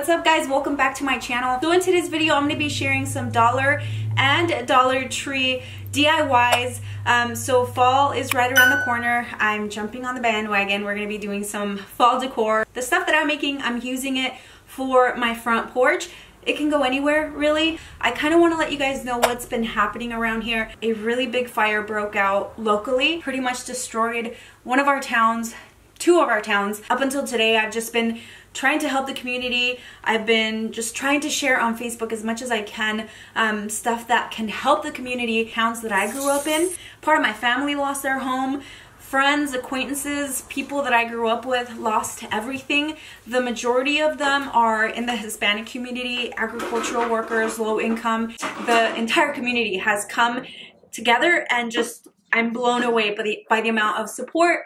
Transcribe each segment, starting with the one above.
What's up guys, welcome back to my channel. So in today's video I'm going to be sharing some Dollar and Dollar Tree DIYs. So fall is right around the corner. I'm jumping on the bandwagon. We're going to be doing some fall decor. The stuff that I'm making, I'm using it for my front porch. It can go anywhere really. I kind of want to let you guys know what's been happening around here. A really big fire broke out locally, pretty much destroyed one of our towns, two of our towns. Up until today I've just been trying to help the community. I've been just trying to share on Facebook as much as I can stuff that can help the community. Towns that I grew up in. Part of my family lost their home. Friends, acquaintances, people that I grew up with lost everything. The majority of them are in the Hispanic community, agricultural workers, low income. The entire community has come together and just, I'm blown away by the amount of support,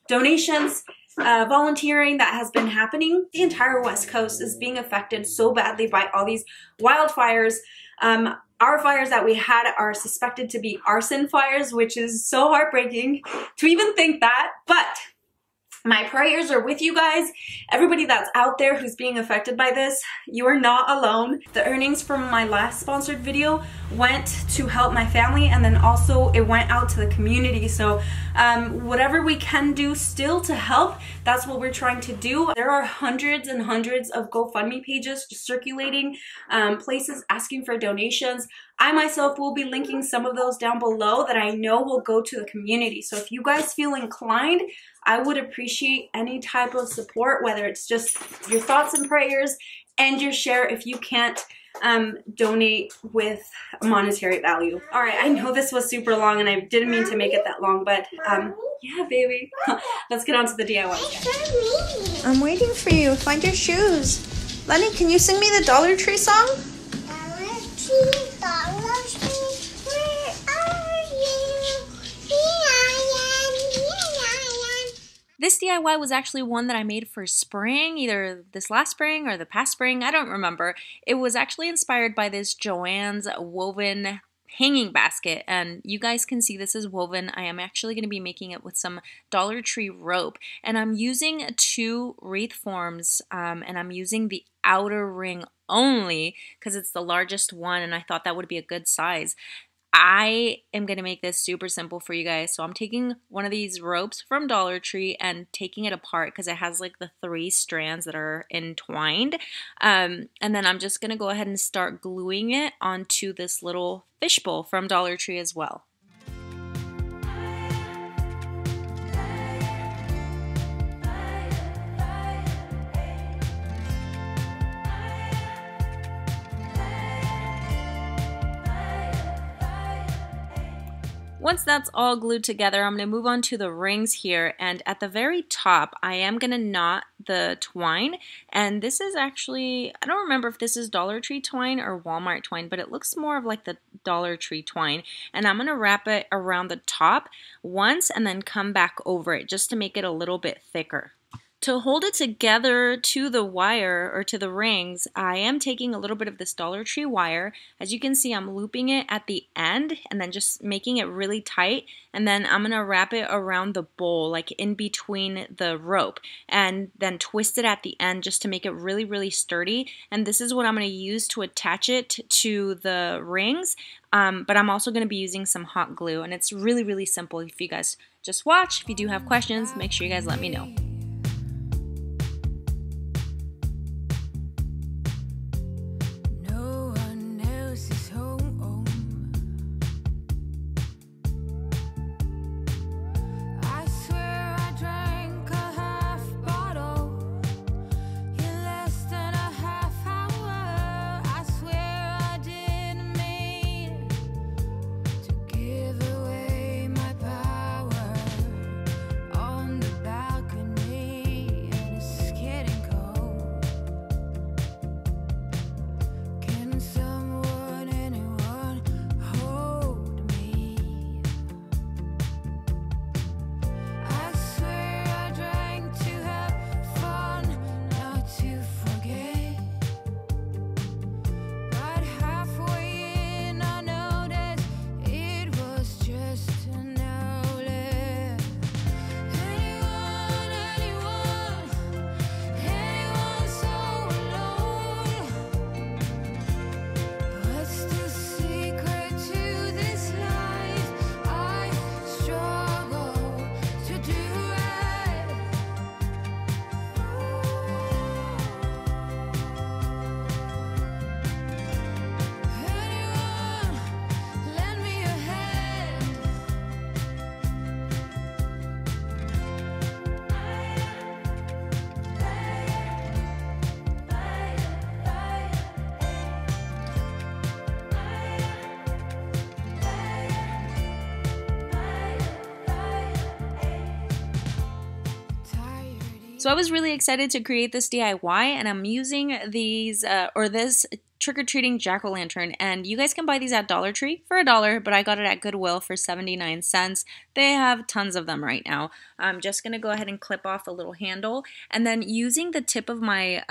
donations, volunteering that has been happening. The entire West Coast is being affected so badly by all these wildfires. Our fires that we had are suspected to be arson fires, which is so heartbreaking to even think that, but my prayers are with you guys. Everybody that's out there who's being affected by this, you are not alone. The earnings from my last sponsored video went to help my family, and then also it went out to the community. So whatever we can do still to help, that's what we're trying to do. There are hundreds and hundreds of GoFundMe pages just circulating, places asking for donations. I myself will be linking some of those down below that I know will go to the community. So if you guys feel inclined, I would appreciate any type of support, whether it's just your thoughts and prayers and your share if you can't donate with monetary value. All right, I know this was super long and I didn't mean to make it that long, but yeah, baby. Let's get on to the DIY. I'm waiting for you. Find your shoes. Lenny, can you sing me the Dollar Tree song? Dollar Tree, Dollar Tree, where are you? Here I am. This DIY was actually one that I made for spring, either this last spring or the past spring, I don't remember. It was actually inspired by this Joann's woven hanging basket, and you guys can see this is woven. I am actually going to be making it with some Dollar Tree rope, and I'm using 2 wreath forms, and I'm using the outer ring only because it's the largest one, and I thought that would be a good size. I am going to make this super simple for you guys. So I'm taking one of these ropes from Dollar Tree and taking it apart because it has like the 3 strands that are entwined. And then I'm just going to go ahead and start gluing it onto this little fishbowl from Dollar Tree as well. Once that's all glued together, I'm going to move on to the rings here, and at the very top I am going to knot the twine, and this is actually, I don't remember if this is Dollar Tree twine or Walmart twine, but it looks more of like the Dollar Tree twine, and I'm going to wrap it around the top once and then come back over it just to make it a little bit thicker. To hold it together to the wire or to the rings, I am taking a little bit of this Dollar Tree wire. As you can see, I'm looping it at the end and then just making it really tight, and then I'm going to wrap it around the bowl, like in between the rope, and then twist it at the end just to make it really, really sturdy. And this is what I'm going to use to attach it to the rings, but I'm also going to be using some hot glue, and it's really, really simple. If you guys just watch, if you do have questions, make sure you guys let me know. Give away my power on the balcony. So I was really excited to create this DIY, and I'm using these, this trick-or-treating jack-o'-lantern, and you guys can buy these at Dollar Tree for $1, but I got it at Goodwill for 79 cents. They have tons of them right now. I'm just gonna go ahead and clip off the little handle, and then using the tip of my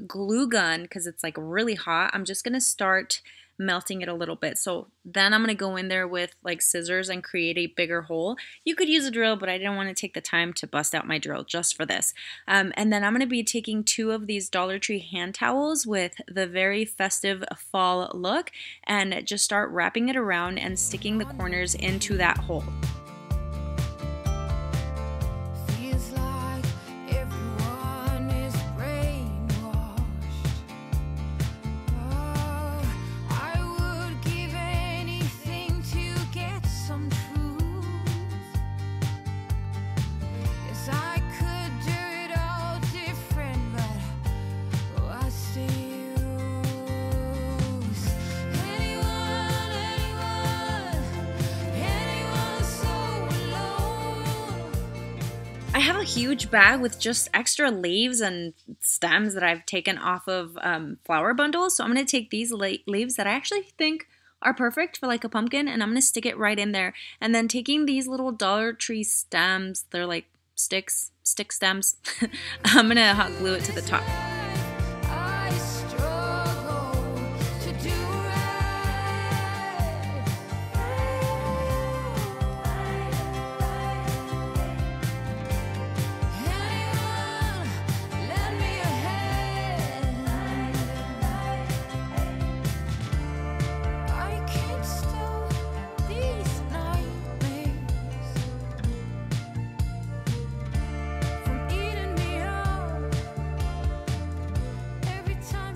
glue gun, because it's like really hot, I'm just gonna start melting it a little bit. So then I'm going to go in there with like scissors and create a bigger hole. You could use a drill, but I didn't want to take the time to bust out my drill just for this. And then I'm going to be taking 2 of these Dollar Tree hand towels with the very festive fall look and just start wrapping it around and sticking the corners into that hole. I have a huge bag with just extra leaves and stems that I've taken off of flower bundles. So I'm going to take these leaves that I actually think are perfect for like a pumpkin, and I'm going to stick it right in there. And then taking these little Dollar Tree stems, they're like stick stems, I'm going to hot glue it to the top.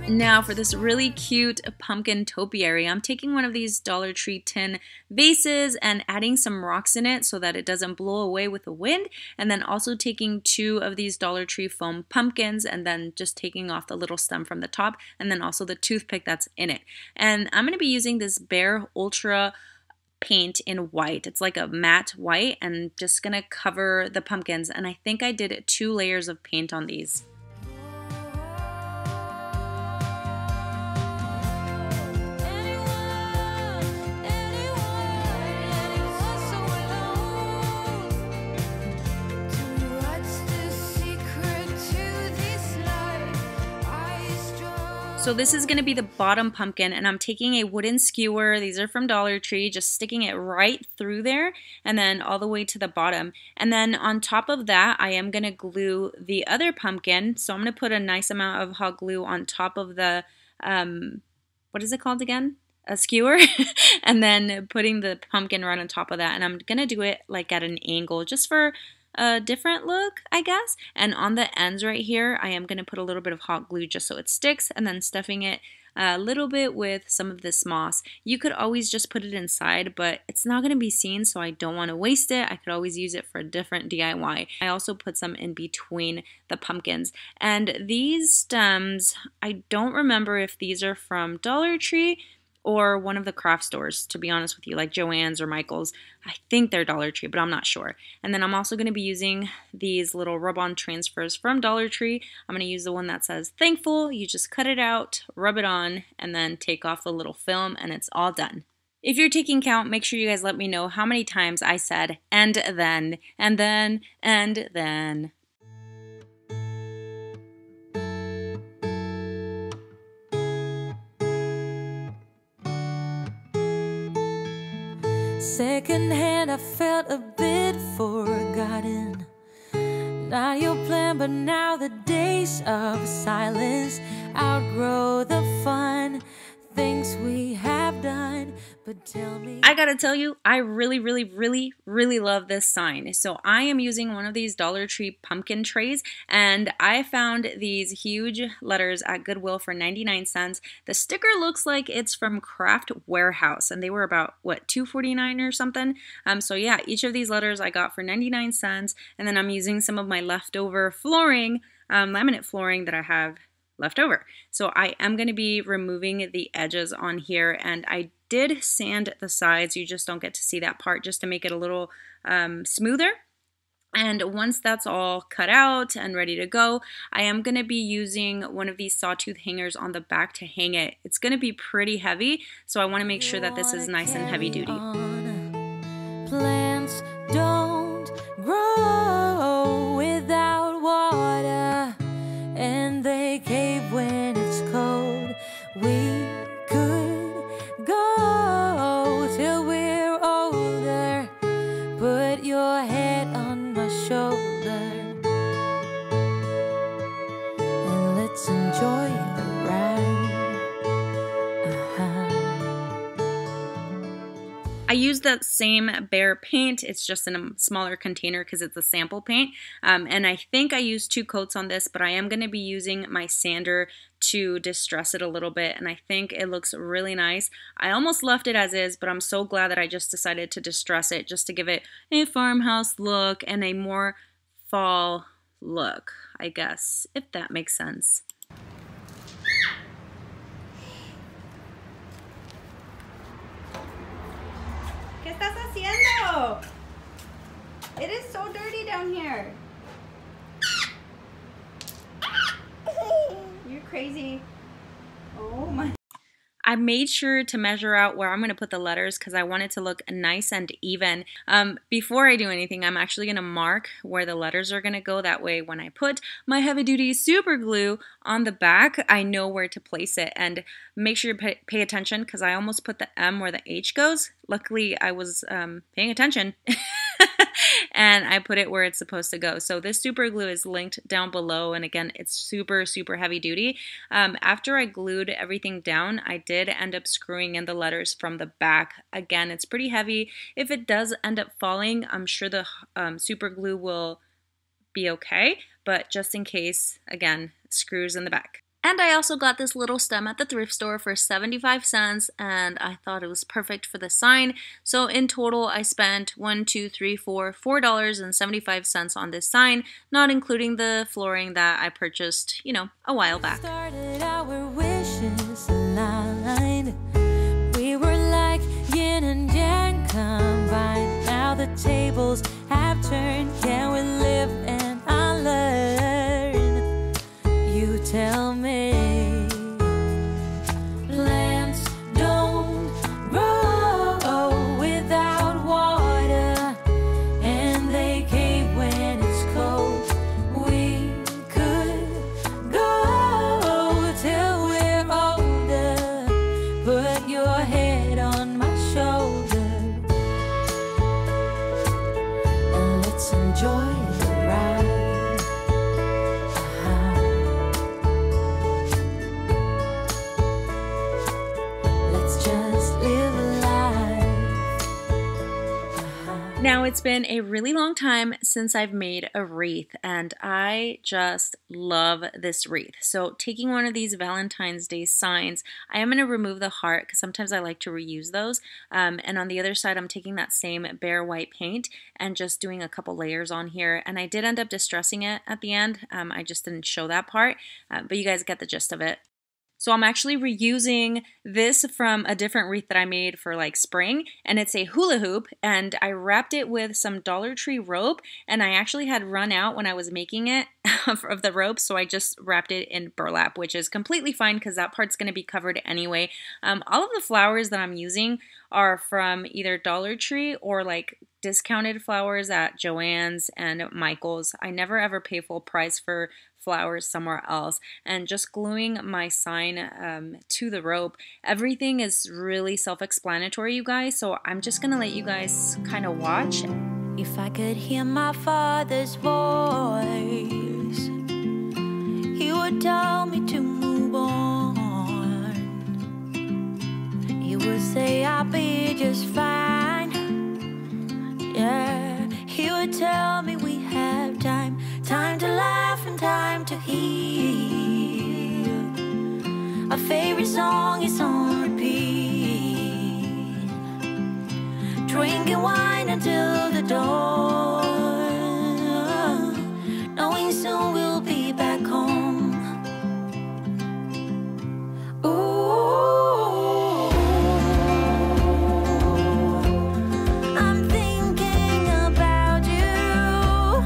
Now for this really cute pumpkin topiary, I'm taking one of these Dollar Tree tin vases and adding some rocks in it so that it doesn't blow away with the wind, and then also taking 2 of these Dollar Tree foam pumpkins and then just taking off the little stem from the top and then also the toothpick that's in it. And I'm going to be using this Bear Ultra paint in white. It's like a matte white, and just going to cover the pumpkins, and I think I did 2 layers of paint on these. So this is going to be the bottom pumpkin, and I'm taking a wooden skewer. These are from Dollar Tree, just sticking it right through there and then all the way to the bottom. And then on top of that, I am going to glue the other pumpkin. So I'm going to put a nice amount of hot glue on top of the, what is it called again? A skewer. And then putting the pumpkin right on top of that. And I'm going to do it like at an angle just for a different look, I guess. And on the ends right here, I am going to put a little bit of hot glue just so it sticks, and then stuffing it a little bit with some of this moss. You could always just put it inside, but it's not going to be seen, so I don't want to waste it. I could always use it for a different DIY. I also put some in between the pumpkins. And these stems, I don't remember if these are from Dollar Tree or one of the craft stores, to be honest with you, like Joann's or Michael's. I think they're Dollar Tree, but I'm not sure. And then I'm also going to be using these little rub-on transfers from Dollar Tree. I'm going to use the one that says thankful. You just cut it out, rub it on, and then take off the little film, and it's all done. If you're taking count, make sure you guys let me know how many times I said and then, and then, and then. Secondhand, I felt a bit forgotten. Not your plan, but now the days of silence outgrow the fun things we have done. But tell me, I gotta tell you, I really love this sign. So I am using one of these Dollar Tree pumpkin trays, and I found these huge letters at Goodwill for 99 cents. The sticker looks like it's from Craft Warehouse, and they were about, what, $2.49 or something? So yeah, each of these letters I got for 99 cents, and then I'm using some of my leftover flooring, laminate flooring that I have left over. So I am going to be removing the edges on here, and I did sand the sides. You just don't get to see that part, just to make it a little smoother. And once that's all cut out and ready to go, I am going to be using one of these sawtooth hangers on the back to hang it. It's going to be pretty heavy, so I want to make sure that this is nice and heavy duty. Plants don't grow without water, and they cave when it's cold. We could go till we're older. Put your head on my shoulder, and let's enjoy the ride. I used that same Behr paint. It's just in a smaller container because it's a sample paint. And I think I used 2 coats on this, but I am going to be using my sander to distress it a little bit, and I think it looks really nice. I almost left it as is, but I'm so glad that I just decided to distress it just to give it a farmhouse look and a more fall look, I guess, if that makes sense. ¿Qué estás haciendo? It is so dirty down here. You're crazy. Oh my. I made sure to measure out where I'm going to put the letters because I want it to look nice and even. Before I do anything, I'm actually going to mark where the letters are going to go. That way, when I put my heavy-duty super glue on the back, I know where to place it. And make sure you pay attention because I almost put the M where the H goes. Luckily, I was paying attention. And I put it where it's supposed to go. So this super glue is linked down below, and again, it's super, super heavy duty. After I glued everything down, I did end up screwing in the letters from the back. Again, it's pretty heavy. If it does end up falling, I'm sure the super glue will be okay, but just in case, again, screws in the back. And I also got this little stem at the thrift store for 75 cents, and I thought it was perfect for the sign. So in total, I spent $4.75 on this sign, not including the flooring that I purchased, you know, a while back. Started our wishes aligned. We were like yin and yang combined. Now the tables have turned. Can we live and unlearn? You tell me. Plants don't grow without water, and they cave when it's cold. We could go till we're older. Put your head on my shoulder, and let's enjoy the ride. Now, it's been a really long time since I've made a wreath, and I just love this wreath. So taking one of these Valentine's Day signs, I am going to remove the heart because sometimes I like to reuse those. And on the other side, I'm taking that same Behr white paint and just doing a couple layers on here. And I did end up distressing it at the end. I just didn't show that part, but you guys get the gist of it. So I'm actually reusing this from a different wreath that I made for like spring, and it's a hula hoop, and I wrapped it with some Dollar Tree rope, and I actually had run out when I was making it of the rope, so I just wrapped it in burlap, which is completely fine because that part's going to be covered anyway. All of the flowers that I'm using are from either Dollar Tree or like discounted flowers at Joann's and Michael's. I never ever pay full price for flowers somewhere else. And just gluing my sign to the rope, everything is really self-explanatory, you guys, so I'm just gonna let you guys kind of watch. If I could hear my father's voice, he would tell me to move on. He would say I'll be just fine. Yeah, he would tell me we have time, time to laugh and time to heal. Our favorite song is on repeat, drinking wine until the dawn, knowing soon we'll be back home. I'm thinking about you.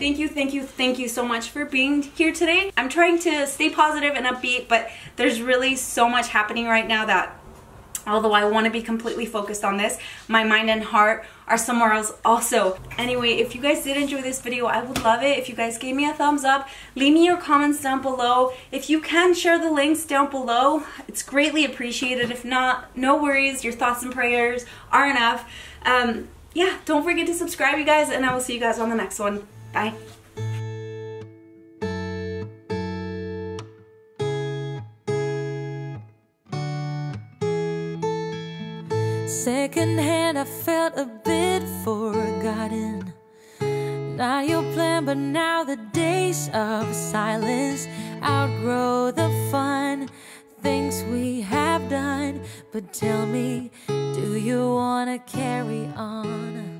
Thank you so much for being here today. I'm trying to stay positive and upbeat, but there's really so much happening right now that although I want to be completely focused on this, my mind and heart are somewhere else also. Anyway, if you guys did enjoy this video, I would love it if you guys gave me a thumbs up. Leave me your comments down below. If you can, share the links down below. It's greatly appreciated. If not, no worries. Your thoughts and prayers are enough. Yeah, don't forget to subscribe, you guys, and I will see you guys on the next one. Bye. Secondhand, I felt a bit forgotten. Not your plan, but now the days of silence outgrow the fun things we have done. But tell me, do you wanna carry on?